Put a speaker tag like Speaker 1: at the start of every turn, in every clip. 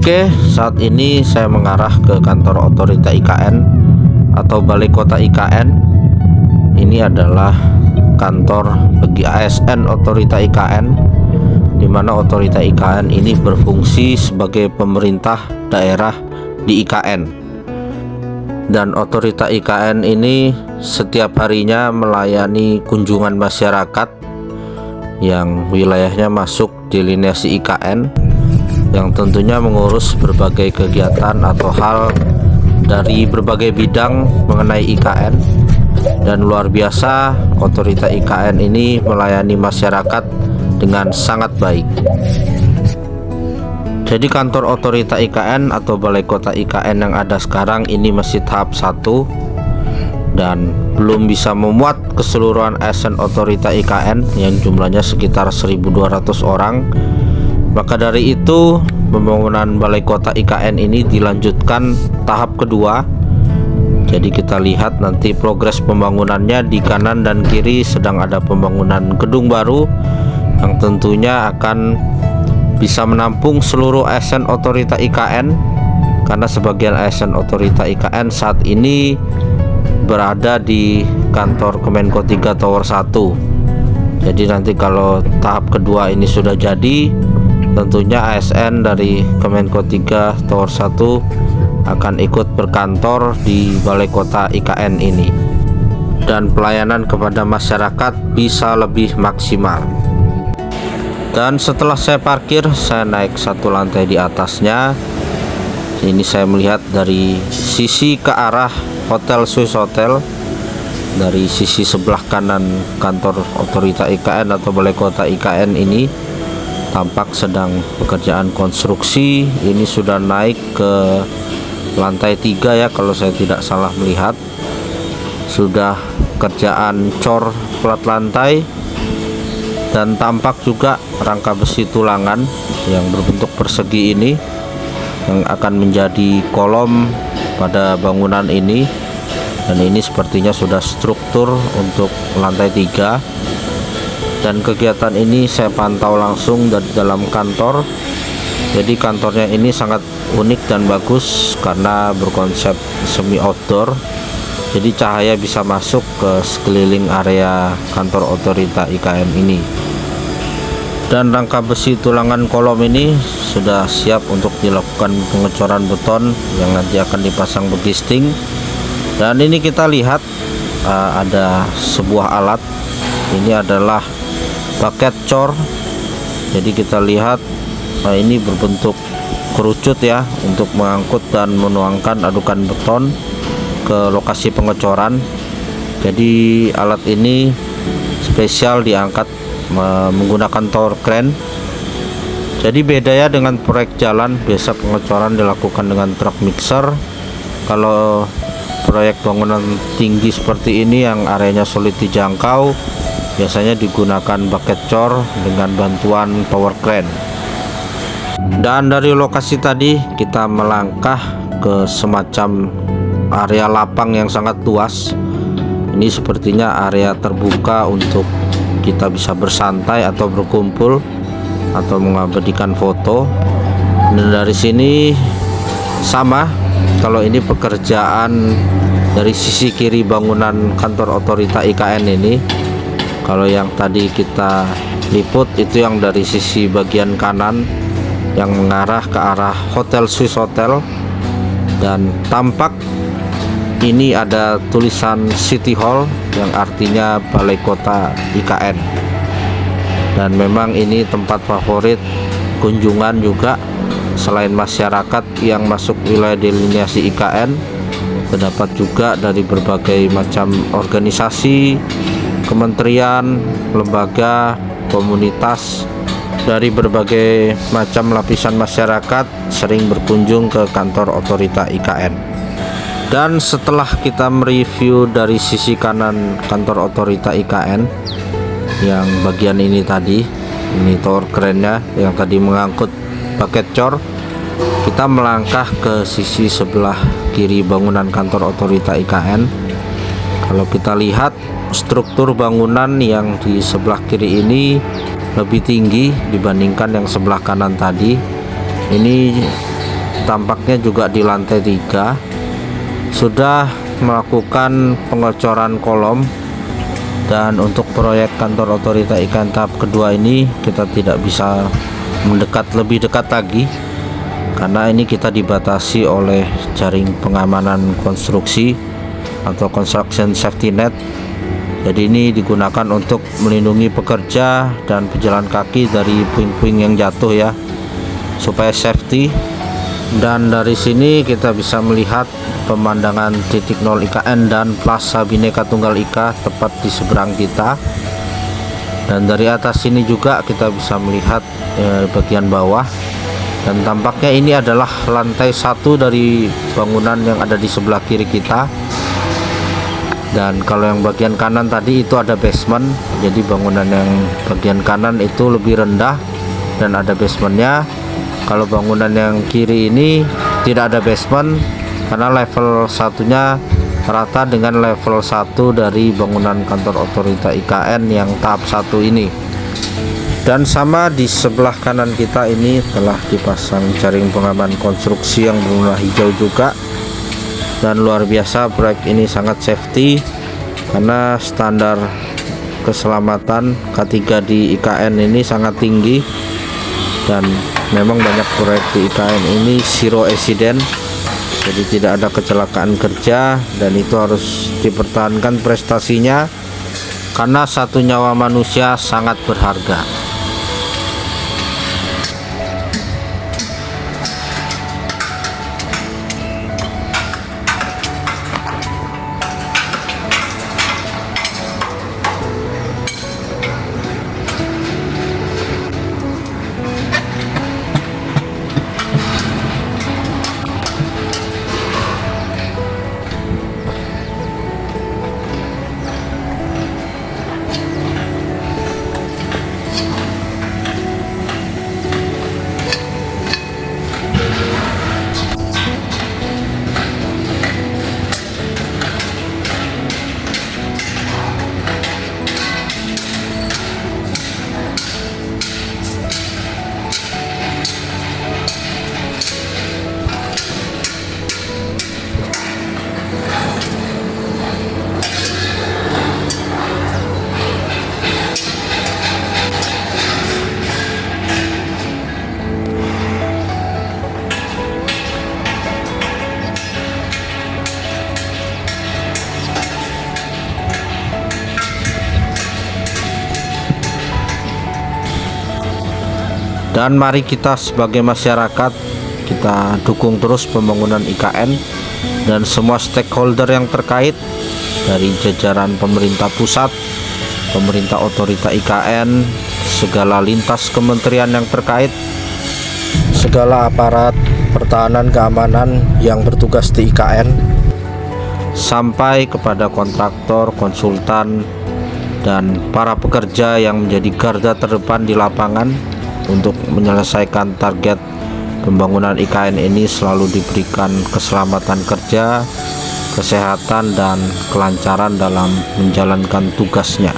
Speaker 1: Oke, saat ini saya mengarah ke kantor otorita IKN atau Balai Kota IKN. Ini adalah kantor bagi ASN otorita IKN, di mana otorita IKN ini berfungsi sebagai pemerintah daerah di IKN. Dan otorita IKN ini setiap harinya melayani kunjungan masyarakat yang wilayahnya masuk di liniasi IKN, yang tentunya mengurus berbagai kegiatan atau hal dari berbagai bidang mengenai IKN. Dan luar biasa, otorita IKN ini melayani masyarakat dengan sangat baik. Jadi kantor otorita IKN atau Balai Kota IKN yang ada sekarang ini masih tahap 1 dan belum bisa memuat keseluruhan ASN otorita IKN yang jumlahnya sekitar 1.200 orang. Maka dari itu, pembangunan Balai Kota IKN ini dilanjutkan tahap kedua. Jadi kita lihat nanti progres pembangunannya. Di kanan dan kiri sedang ada pembangunan gedung baru yang tentunya akan bisa menampung seluruh ASN otorita IKN, karena sebagian ASN otorita IKN saat ini berada di kantor Kemenko 3 Tower 1. Jadi nanti kalau tahap kedua ini sudah jadi, tentunya ASN dari Kemenko 3 Tower 1 akan ikut berkantor di Balai Kota IKN ini, dan pelayanan kepada masyarakat bisa lebih maksimal. Dan setelah saya parkir, saya naik satu lantai di atasnya. Ini saya melihat dari sisi ke arah Hotel Swiss Hotel. Dari sisi sebelah kanan kantor otorita IKN atau Balai Kota IKN ini tampak sedang pekerjaan konstruksi. Ini sudah naik ke lantai 3 ya, kalau saya tidak salah melihat. Sudah kerjaan cor plat lantai, dan tampak juga rangka besi tulangan yang berbentuk persegi ini yang akan menjadi kolom pada bangunan ini. Dan ini sepertinya sudah struktur untuk lantai 3. Dan kegiatan ini saya pantau langsung dari dalam kantor. Jadi kantornya ini sangat unik dan bagus karena berkonsep semi outdoor. Jadi cahaya bisa masuk ke sekeliling area kantor otorita IKN ini. Dan rangka besi tulangan kolom ini sudah siap untuk dilakukan pengecoran beton yang nanti akan dipasang begisting. Dan ini kita lihat ada sebuah alat. Ini adalah paket cor. Jadi kita lihat ini berbentuk kerucut ya, untuk mengangkut dan menuangkan adukan beton ke lokasi pengecoran. Jadi alat ini spesial diangkat menggunakan tower crane. Jadi beda ya dengan proyek jalan, biasa pengecoran dilakukan dengan truk mixer. Kalau proyek bangunan tinggi seperti ini yang areanya sulit dijangkau, biasanya digunakan bucket cor dengan bantuan tower crane. Dan dari lokasi tadi kita melangkah ke semacam area lapang yang sangat luas. Ini sepertinya area terbuka untuk kita bisa bersantai atau berkumpul atau mengabadikan foto. Dan dari sini sama, kalau ini pekerjaan dari sisi kiri bangunan kantor otorita IKN ini. Kalau yang tadi kita liput itu yang dari sisi bagian kanan yang mengarah ke arah Hotel Swiss Hotel. Dan tampak ini ada tulisan City Hall yang artinya Balai Kota IKN. Dan memang ini tempat favorit kunjungan juga, selain masyarakat yang masuk wilayah delineasi IKN, terdapat juga dari berbagai macam organisasi, kementerian, lembaga, komunitas, dari berbagai macam lapisan masyarakat sering berkunjung ke kantor otorita IKN. Dan setelah kita mereview dari sisi kanan kantor otorita IKN yang bagian ini tadi, ini tower kerennya yang tadi mengangkut paket cor, kita melangkah ke sisi sebelah kiri bangunan kantor otorita IKN. Kalau kita lihat struktur bangunan yang di sebelah kiri ini lebih tinggi dibandingkan yang sebelah kanan tadi. Ini tampaknya juga di lantai 3 sudah melakukan pengecoran kolom. Dan untuk proyek kantor otorita IKN tahap kedua ini kita tidak bisa lebih dekat lagi, karena ini kita dibatasi oleh jaring pengamanan konstruksi atau construction safety net. Jadi ini digunakan untuk melindungi pekerja dan pejalan kaki dari puing-puing yang jatuh ya, supaya safety. Dan dari sini kita bisa melihat pemandangan titik 0 IKN dan Plaza Bhinneka Tunggal Ika tepat di seberang kita. Dan dari atas sini juga kita bisa melihat bagian bawah. Dan tampaknya ini adalah lantai 1 dari bangunan yang ada di sebelah kiri kita. Dan kalau yang bagian kanan tadi itu ada basement, jadi bangunan yang bagian kanan itu lebih rendah dan ada basementnya. Kalau bangunan yang kiri ini tidak ada basement, karena level satunya rata dengan level 1 dari bangunan kantor otorita IKN yang tahap 1 ini. Dan sama di sebelah kanan kita ini telah dipasang jaring pengaman konstruksi yang berwarna hijau juga. Dan luar biasa, proyek ini sangat safety karena standar keselamatan K3 di IKN ini sangat tinggi. Dan memang banyak proyek di IKN ini zero accident, jadi tidak ada kecelakaan kerja, dan itu harus dipertahankan prestasinya karena satu nyawa manusia sangat berharga. Dan mari kita sebagai masyarakat, kita dukung terus pembangunan IKN dan semua stakeholder yang terkait, dari jajaran pemerintah pusat, pemerintah otorita IKN, segala lintas kementerian yang terkait, segala aparat pertahanan keamanan yang bertugas di IKN, sampai kepada kontraktor, konsultan, dan para pekerja yang menjadi garda terdepan di lapangan untuk menyelesaikan target pembangunan IKN ini selalu diberikan keselamatan kerja, kesehatan, dan kelancaran dalam menjalankan tugasnya.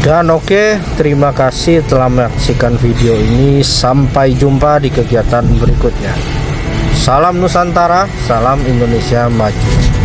Speaker 1: Dan oke, terima kasih telah menyaksikan video ini. Sampai jumpa di kegiatan berikutnya. Salam Nusantara, salam Indonesia Maju.